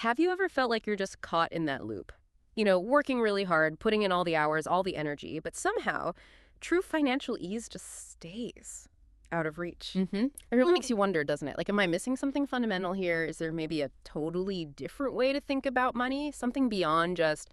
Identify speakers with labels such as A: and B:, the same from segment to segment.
A: Have you ever felt like you're just caught in that loop? Working really hard, putting in all the hours, all the energy, but somehow true financial ease just stays out of reach. It really makes you wonder, doesn't it? Like, am I missing something fundamental here? Is there maybe a totally different way to think about money? Something beyond just,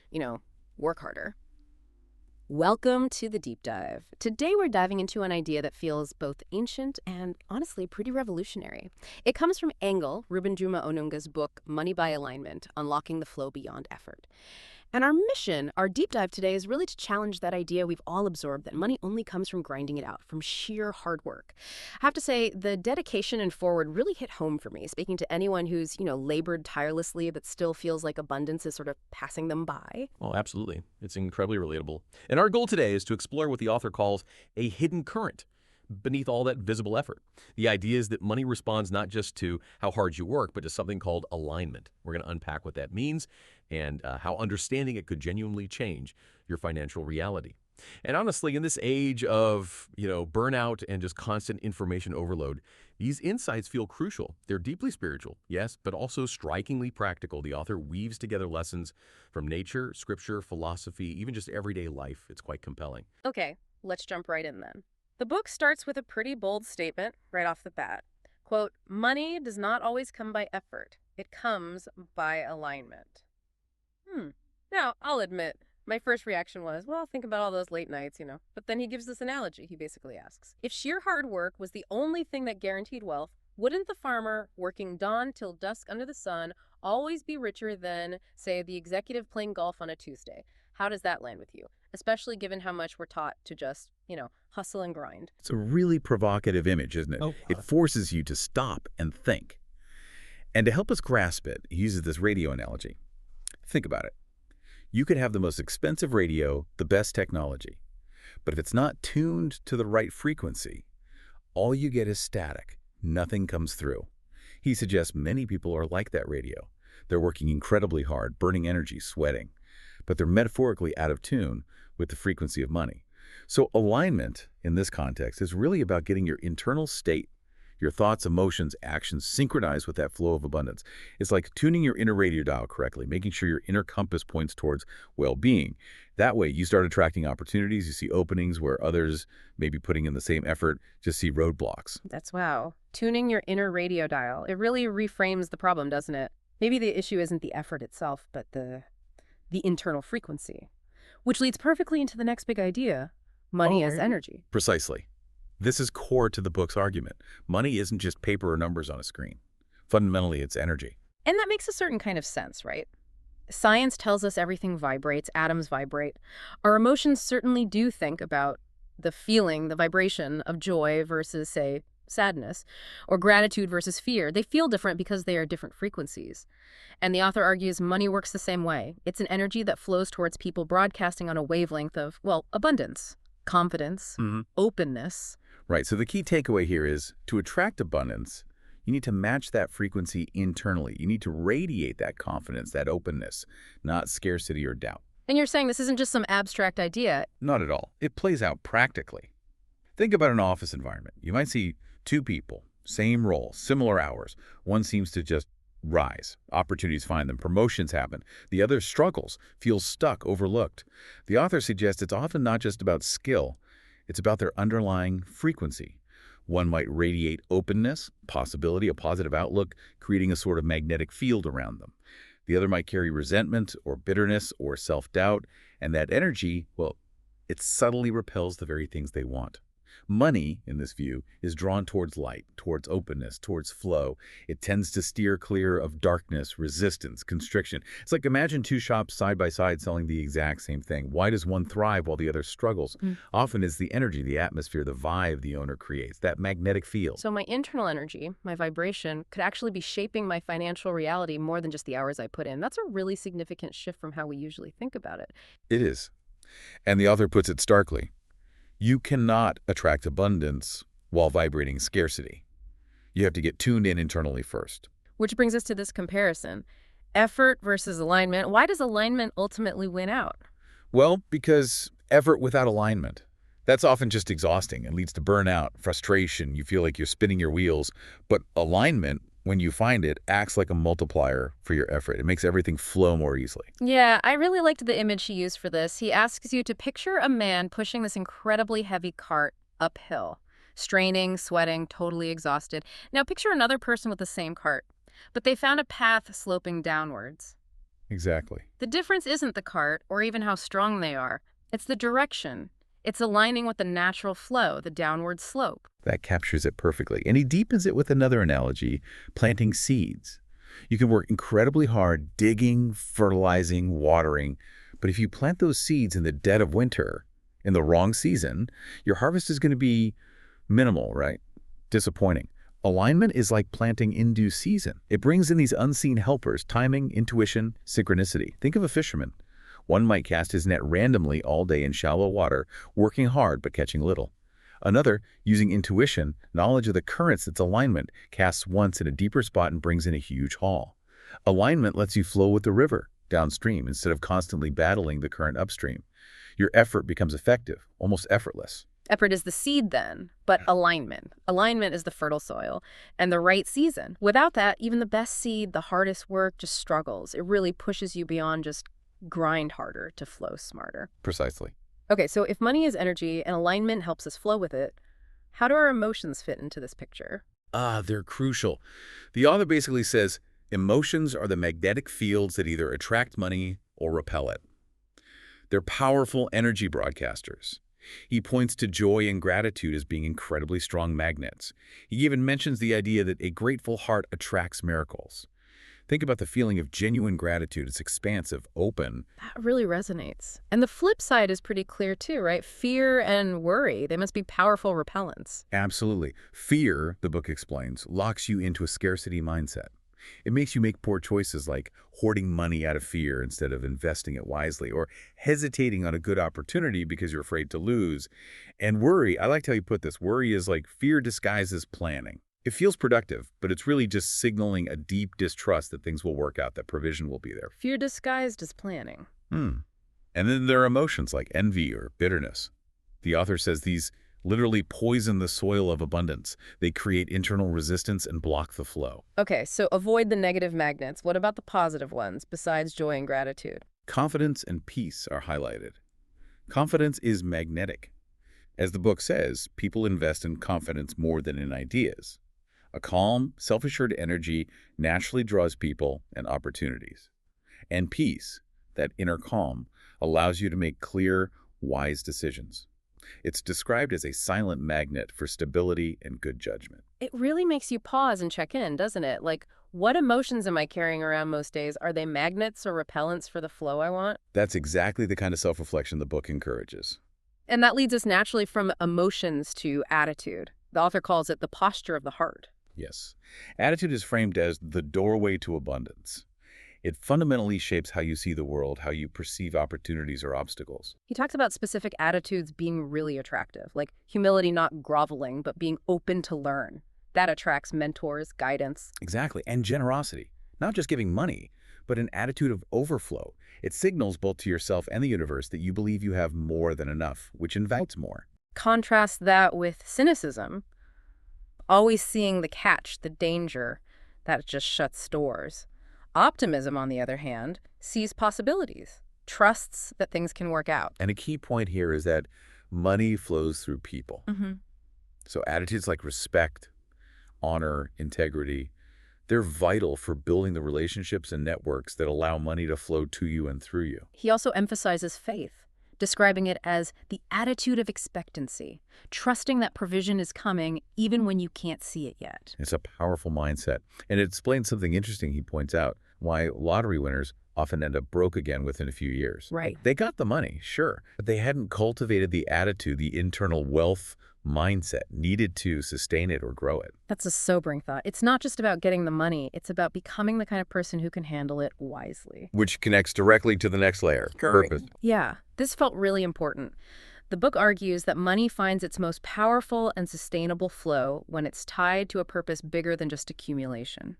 A: you know, work harder? Welcome to the deep dive. Today we're diving into an idea that feels both ancient and honestly pretty revolutionary. It comes from Reuben Juma Onunga's book, Money by Alignment, Unlocking the Flow Beyond Effort. And our mission, our deep dive today, is really to challenge that idea we've all absorbed that money only comes from grinding it out, from sheer hard work. I have to say, the dedication and forward really hit home for me, speaking to anyone who's, labored tirelessly but still feels like abundance is sort of passing them by.
B: Oh, absolutely. It's incredibly relatable. And our goal today is to explore what the author calls a hidden current beneath all that visible effort. The idea is that money responds not just to how hard you work, but to something called alignment. We're going to unpack what that means and how understanding it could genuinely change your financial reality. And honestly, in this age of, burnout and just constant information overload, these insights feel crucial. They're deeply spiritual, yes, but also strikingly practical. The author weaves together lessons from nature, scripture, philosophy, even just everyday life. It's quite compelling.
A: Okay, let's jump right in then. The book starts with a pretty bold statement right off the bat. Quote, money does not always come by effort. It comes by alignment. Now, I'll admit, my first reaction was, well, think about all those late nights, But then he gives this analogy. He basically asks, if sheer hard work was the only thing that guaranteed wealth, wouldn't the farmer working dawn till dusk under the sun always be richer than, say, the executive playing golf on a Tuesday? How does that land with you? Especially given how much we're taught to just, hustle and grind.
C: It's a really provocative image, isn't it?
B: Oh,
C: It forces you to stop and think. And to help us grasp it, he uses this radio analogy. Think about it. You could have the most expensive radio, the best technology, but if it's not tuned to the right frequency, all you get is static. Nothing comes through. He suggests many people are like that radio. They're working incredibly hard, burning energy, sweating, but they're metaphorically out of tune with the frequency of money. So alignment, in this context, is really about getting your internal state, your thoughts, emotions, actions synchronized with that flow of abundance. It's like tuning your inner radio dial correctly, making sure your inner compass points towards well-being. That way, you start attracting opportunities, you see openings where others may be putting in the same effort, just see roadblocks.
A: That's wow. Tuning your inner radio dial. It really reframes the problem, doesn't it? Maybe the issue isn't the effort itself, but the internal frequency. Which leads perfectly into the next big idea, money as energy.
C: Precisely. This is core to the book's argument. Money isn't just paper or numbers on a screen. Fundamentally, it's energy.
A: And that makes a certain kind of sense, right? Science tells us everything vibrates, atoms vibrate. Our emotions certainly do think about the feeling, the vibration of joy versus, say, sadness, or gratitude versus fear. They feel different because they are different frequencies. And the author argues money works the same way. It's an energy that flows towards people broadcasting on a wavelength of, abundance, confidence, openness.
C: Right, so the key takeaway here is to attract abundance, you need to match that frequency internally. You need to radiate that confidence, that openness, not scarcity or doubt.
A: And you're saying this isn't just some abstract idea.
C: Not at all. It plays out practically. Think about an office environment. You might see two people, same role, similar hours. One seems to just rise. Opportunities find them. Promotions happen. The other struggles, feels stuck, overlooked. The author suggests it's often not just about skill. It's about their underlying frequency. One might radiate openness, possibility, a positive outlook, creating a sort of magnetic field around them. The other might carry resentment or bitterness or self-doubt, and that energy, it subtly repels the very things they want. Money, in this view, is drawn towards light, towards openness, towards flow. It tends to steer clear of darkness, resistance, constriction. It's like imagine two shops side by side selling the exact same thing. Why does one thrive while the other struggles? Often it's the energy, the atmosphere, the vibe the owner creates, that magnetic field.
A: So my internal energy, my vibration, could actually be shaping my financial reality more than just the hours I put in. That's a really significant shift from how we usually think about it.
C: It is. And the author puts it starkly. You cannot attract abundance while vibrating scarcity. You have to get tuned in internally first.
A: Which brings us to this comparison. Effort versus alignment. Why does alignment ultimately win out?
C: Well, because effort without alignment, that's often just exhausting and leads to burnout, frustration. You feel like you're spinning your wheels. But alignment, When you find it, acts like a multiplier for your effort. It makes everything flow more easily.
A: Yeah, I really liked the image he used for this. He asks you to picture a man pushing this incredibly heavy cart uphill, straining, sweating, totally exhausted. Now picture another person with the same cart, but they found a path sloping downwards.
C: Exactly.
A: The difference isn't the cart or even how strong they are. It's the direction. It's aligning with the natural flow, the downward slope.
C: That captures it perfectly. And he deepens it with another analogy, planting seeds. You can work incredibly hard digging, fertilizing, watering, but if you plant those seeds in the dead of winter, in the wrong season, your harvest is going to be minimal, right? Disappointing. Alignment is like planting in due season. It brings in these unseen helpers, timing, intuition, synchronicity. Think of a fisherman. One might cast his net randomly all day in shallow water, working hard but catching little. Another, using intuition, knowledge of the currents its alignment, casts once in a deeper spot and brings in a huge haul. Alignment lets you flow with the river downstream instead of constantly battling the current upstream. Your effort becomes effective, almost effortless.
A: Effort is the seed then, but alignment. Alignment is the fertile soil and the right season. Without that, even the best seed, the hardest work, just struggles. It really pushes you beyond just grind harder to flow smarter.
C: Precisely.
A: Okay, so if money is energy and alignment helps us flow with it, how do our emotions fit into this picture?
C: They're crucial. The author basically says, emotions are the magnetic fields that either attract money or repel it. They're powerful energy broadcasters. He points to joy and gratitude as being incredibly strong magnets. He even mentions the idea that a grateful heart attracts miracles. Think about the feeling of genuine gratitude. It's expansive, open.
A: That really resonates. And the flip side is pretty clear too, right? Fear and worry, they must be powerful repellents.
C: Absolutely. Fear, the book explains, locks you into a scarcity mindset. It makes you make poor choices like hoarding money out of fear instead of investing it wisely, or hesitating on a good opportunity because you're afraid to lose. And worry, I liked how you put this, worry is like fear disguised as planning. It feels productive, but it's really just signaling a deep distrust that things will work out, that provision will be there.
A: Fear disguised as planning.
C: And then there are emotions like envy or bitterness. The author says these literally poison the soil of abundance. They create internal resistance and block the flow.
A: Okay, so avoid the negative magnets. What about the positive ones, besides joy and gratitude?
C: Confidence and peace are highlighted. Confidence is magnetic. As the book says, people invest in confidence more than in ideas. A calm, self-assured energy naturally draws people and opportunities. And peace, that inner calm, allows you to make clear, wise decisions. It's described as a silent magnet for stability and good judgment.
A: It really makes you pause and check in, doesn't it? Like, what emotions am I carrying around most days? Are they magnets or repellents for the flow I want?
C: That's exactly the kind of self-reflection the book encourages.
A: And that leads us naturally from emotions to attitude. The author calls it the posture of the heart.
C: Yes. Attitude is framed as the doorway to abundance. It fundamentally shapes how you see the world, how you perceive opportunities or obstacles.
A: He talks about specific attitudes being really attractive, like humility not groveling, but being open to learn. That attracts mentors, guidance.
C: Exactly. And generosity. Not just giving money, but an attitude of overflow. It signals both to yourself and the universe that you believe you have more than enough, which invites more.
A: Contrast that with cynicism. Always seeing the catch, the danger, that just shuts doors. Optimism, on the other hand, sees possibilities, trusts that things can work out.
C: And a key point here is that money flows through people. So attitudes like respect, honor, integrity, they're vital for building the relationships and networks that allow money to flow to you and through you.
A: He also emphasizes faith, describing it as the attitude of expectancy, trusting that provision is coming even when you can't see it yet.
C: It's a powerful mindset. And it explains something interesting he points out, why lottery winners often end up broke again within a few years.
A: Right.
C: They got the money, sure, but they hadn't cultivated the attitude, the internal wealth mindset needed to sustain it or grow it.
A: That's a sobering thought. It's not just about getting the money. It's about becoming the kind of person who can handle it wisely.
C: Which connects directly to the next layer, purpose.
A: Yeah, this felt really important. The book argues that money finds its most powerful and sustainable flow when it's tied to a purpose bigger than just accumulation.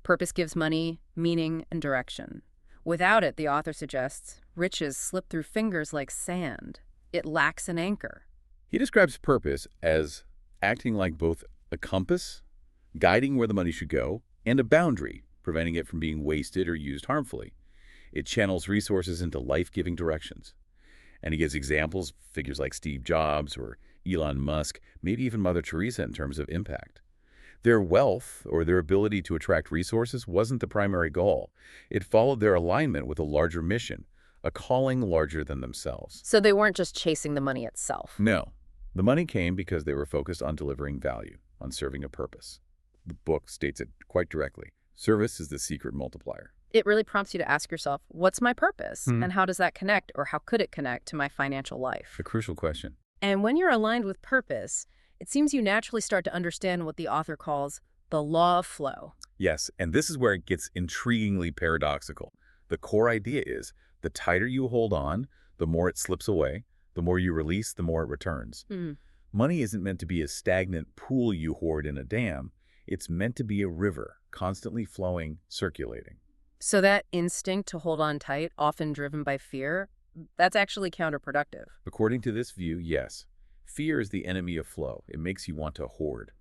A: Purpose gives money meaning and direction. Without it, the author suggests, riches slip through fingers like sand. It lacks an anchor.
C: He describes purpose as acting like both a compass, guiding where the money should go, and a boundary, preventing it from being wasted or used harmfully. It channels resources into life-giving directions. And he gives examples, figures like Steve Jobs or Elon Musk, maybe even Mother Teresa in terms of impact. Their wealth or their ability to attract resources wasn't the primary goal. It followed their alignment with a larger mission, a calling larger than themselves.
A: So they weren't just chasing the money itself.
C: No. The money came because they were focused on delivering value, on serving a purpose. The book states it quite directly. Service is the secret multiplier.
A: It really prompts you to ask yourself, what's my purpose? And how does that connect, or how could it connect to my financial life?
C: A crucial question.
A: And when you're aligned with purpose, it seems you naturally start to understand what the author calls the law of flow.
C: Yes, and this is where it gets intriguingly paradoxical. The core idea is the tighter you hold on, the more it slips away. The more you release, the more it returns. Money isn't meant to be a stagnant pool you hoard in a dam. It's meant to be a river, constantly flowing, circulating.
A: So that instinct to hold on tight, often driven by fear, that's actually counterproductive.
C: According to this view, yes. Fear is the enemy of flow. It makes you want to hoard.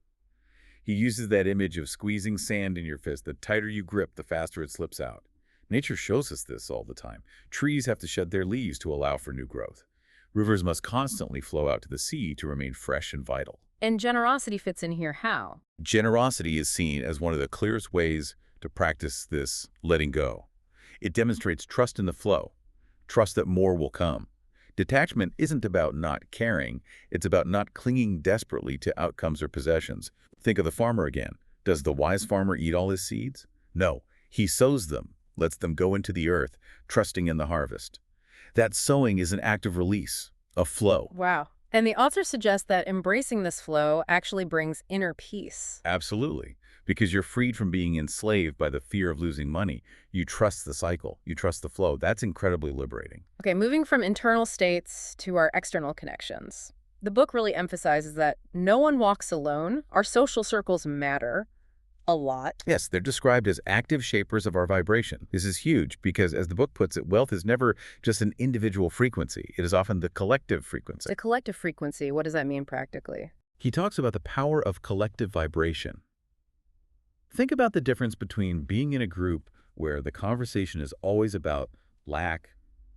C: He uses that image of squeezing sand in your fist. The tighter you grip, the faster it slips out. Nature shows us this all the time. Trees have to shed their leaves to allow for new growth. Rivers must constantly flow out to the sea to remain fresh and vital.
A: And generosity fits in here how?
C: Generosity is seen as one of the clearest ways to practice this letting go. It demonstrates trust in the flow, trust that more will come. Detachment isn't about not caring, it's about not clinging desperately to outcomes or possessions. Think of the farmer again. Does the wise farmer eat all his seeds? No, he sows them, lets them go into the earth, trusting in the harvest. That sowing is an act of release, a flow.
A: Wow. And the author suggests that embracing this flow actually brings inner peace.
C: Absolutely. Because you're freed from being enslaved by the fear of losing money. You trust the cycle. You trust the flow. That's incredibly liberating.
A: Okay, moving from internal states to our external connections. The book really emphasizes that no one walks alone. Our social circles matter a lot.
C: Yes, they're described as active shapers of our vibration. This is huge because, as the book puts it, wealth is never just an individual frequency. It is often the collective frequency.
A: The collective frequency, what does that mean practically?
C: He talks about the power of collective vibration. Think about the difference between being in a group where the conversation is always about lack,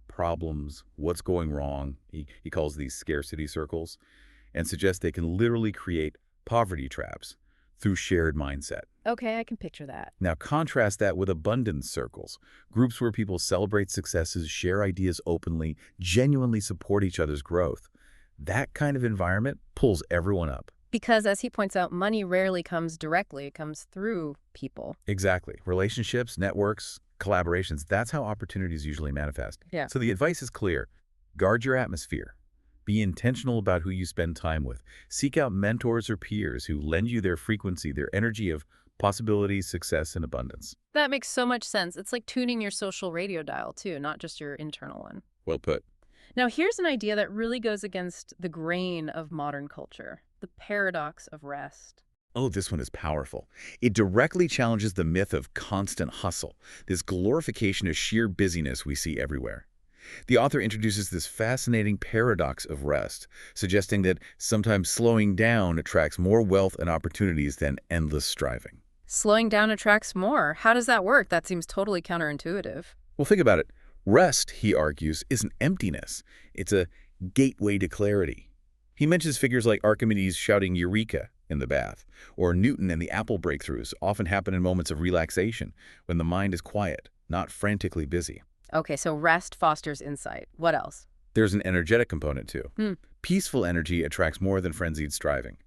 C: problems, what's going wrong. He calls these scarcity circles, and suggests they can literally create poverty traps through shared mindset.
A: Okay, I can picture that.
C: Now contrast that with abundance circles, groups where people celebrate successes, share ideas openly, genuinely support each other's growth. That kind of environment pulls everyone up.
A: Because, as he points out, money rarely comes directly. It comes through people.
C: Exactly. Relationships, networks, collaborations, that's how opportunities usually manifest.
A: Yeah.
C: So the advice is clear. Guard your atmosphere. Be intentional about who you spend time with. Seek out mentors or peers who lend you their frequency, their energy of possibilities, success, and abundance.
A: That makes so much sense. It's like tuning your social radio dial, too, not just your internal one.
C: Well put.
A: Now, here's an idea that really goes against the grain of modern culture, the paradox of rest.
C: Oh, this one is powerful. It directly challenges the myth of constant hustle, this glorification of sheer busyness we see everywhere. The author introduces this fascinating paradox of rest, suggesting that sometimes slowing down attracts more wealth and opportunities than endless striving.
A: Slowing down attracts more. How does that work? That seems totally counterintuitive.
C: Well, think about it. Rest, he argues, isn't emptiness. It's a gateway to clarity. He mentions figures like Archimedes shouting Eureka in the bath, or Newton and the apple breakthroughs often happen in moments of relaxation, when the mind is quiet, not frantically busy.
A: Okay, so rest fosters insight. What else?
C: There's an energetic component, too. Peaceful energy attracts more than frenzied striving.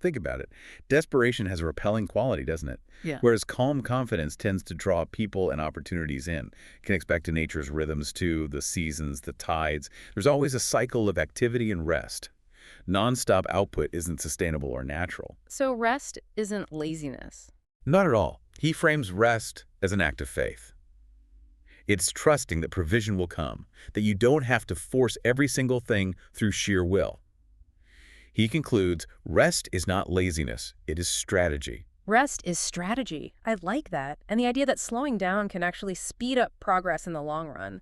C: Think about it. Desperation has a repelling quality, doesn't it?
A: Yeah.
C: Whereas calm confidence tends to draw people and opportunities in. You can expect in nature's rhythms, too, the seasons, the tides. There's always a cycle of activity and rest. Non-stop output isn't sustainable or natural.
A: So rest isn't laziness.
C: Not at all. He frames rest as an act of faith. It's trusting that provision will come, that you don't have to force every single thing through sheer will. He concludes, rest is not laziness, it is strategy.
A: Rest is strategy. I like that. And the idea that slowing down can actually speed up progress in the long run.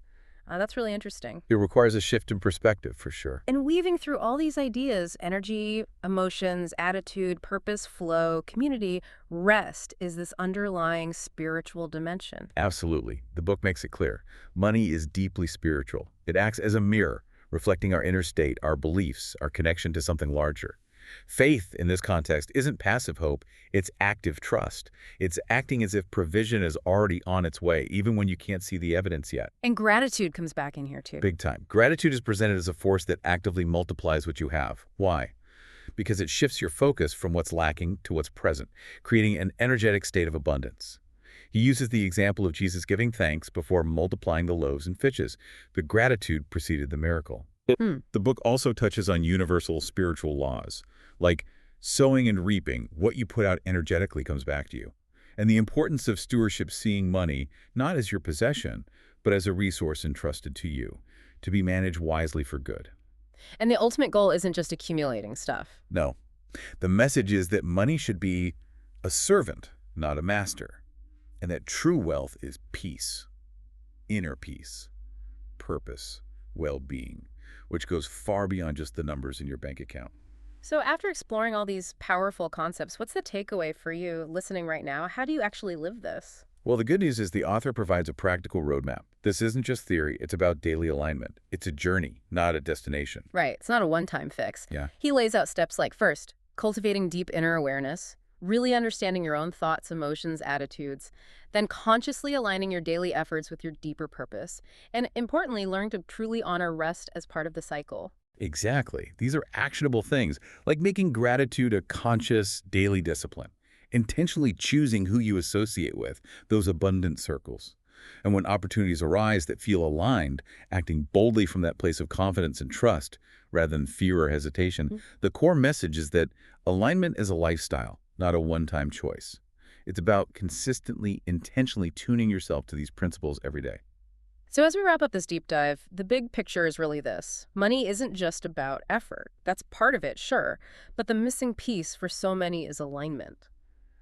A: That's really interesting.
C: It requires a shift in perspective, for sure.
A: And weaving through all these ideas, energy, emotions, attitude, purpose, flow, community, rest is this underlying spiritual dimension.
C: Absolutely. The book makes it clear. Money is deeply spiritual. It acts as a mirror, reflecting our inner state, our beliefs, our connection to something larger. Faith, in this context, isn't passive hope, it's active trust. It's acting as if provision is already on its way, even when you can't see the evidence yet.
A: And gratitude comes back in here, too.
C: Big time. Gratitude is presented as a force that actively multiplies what you have. Why? Because it shifts your focus from what's lacking to what's present, creating an energetic state of abundance. He uses the example of Jesus giving thanks before multiplying the loaves and fishes. The gratitude preceded the miracle. The book also touches on universal spiritual laws, like sowing and reaping. What you put out energetically comes back to you. And the importance of stewardship, seeing money not as your possession, but as a resource entrusted to you, to be managed wisely for good.
A: And the ultimate goal isn't just accumulating stuff.
C: No. The message is that money should be a servant, not a master, and that true wealth is peace, inner peace, purpose, well-being, which goes far beyond just the numbers in your bank account.
A: So after exploring all these powerful concepts, what's the takeaway for you listening right now? How do you actually live this?
C: Well, the good news is the author provides a practical roadmap. This isn't just theory, it's about daily alignment. It's a journey, not a destination.
A: Right, it's not a one-time fix.
C: Yeah.
A: He lays out steps like, first, cultivating deep inner awareness, really understanding your own thoughts, emotions, attitudes, then consciously aligning your daily efforts with your deeper purpose, and importantly, learn to truly honor rest as part of the cycle.
C: Exactly. These are actionable things, like making gratitude a conscious daily discipline, intentionally choosing who you associate with, those abundant circles. And when opportunities arise that feel aligned, acting boldly from that place of confidence and trust rather than fear or hesitation. The core message is that alignment is a lifestyle, not a one-time choice. It's about consistently, intentionally tuning yourself to these principles every day.
A: So as we wrap up this deep dive, the big picture is really this. Money isn't just about effort. That's part of it, sure. But the missing piece for so many is alignment.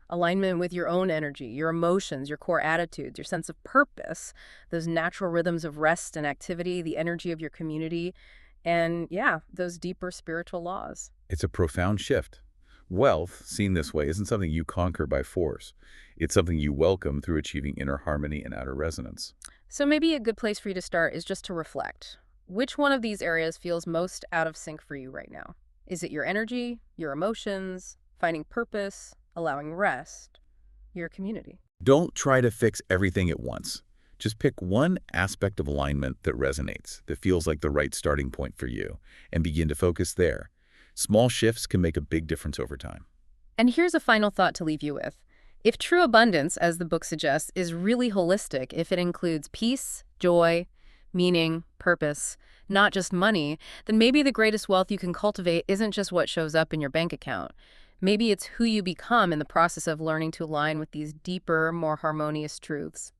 A: Alignment with your own energy, your emotions, your core attitudes, your sense of purpose, those natural rhythms of rest and activity, the energy of your community, and yeah, those deeper spiritual laws.
C: It's a profound shift. Wealth, seen this way, isn't something you conquer by force. It's something you welcome through achieving inner harmony and outer resonance.
A: So maybe a good place for you to start is just to reflect. Which one of these areas feels most out of sync for you right now? Is it your energy, your emotions, finding purpose, allowing rest, your community?
C: Don't try to fix everything at once. Just pick one aspect of alignment that resonates, that feels like the right starting point for you, and begin to focus there. Small shifts can make a big difference over time.
A: And here's a final thought to leave you with. If true abundance, as the book suggests, is really holistic, if it includes peace, joy, meaning, purpose, not just money, then maybe the greatest wealth you can cultivate isn't just what shows up in your bank account. Maybe it's who you become in the process of learning to align with these deeper, more harmonious truths.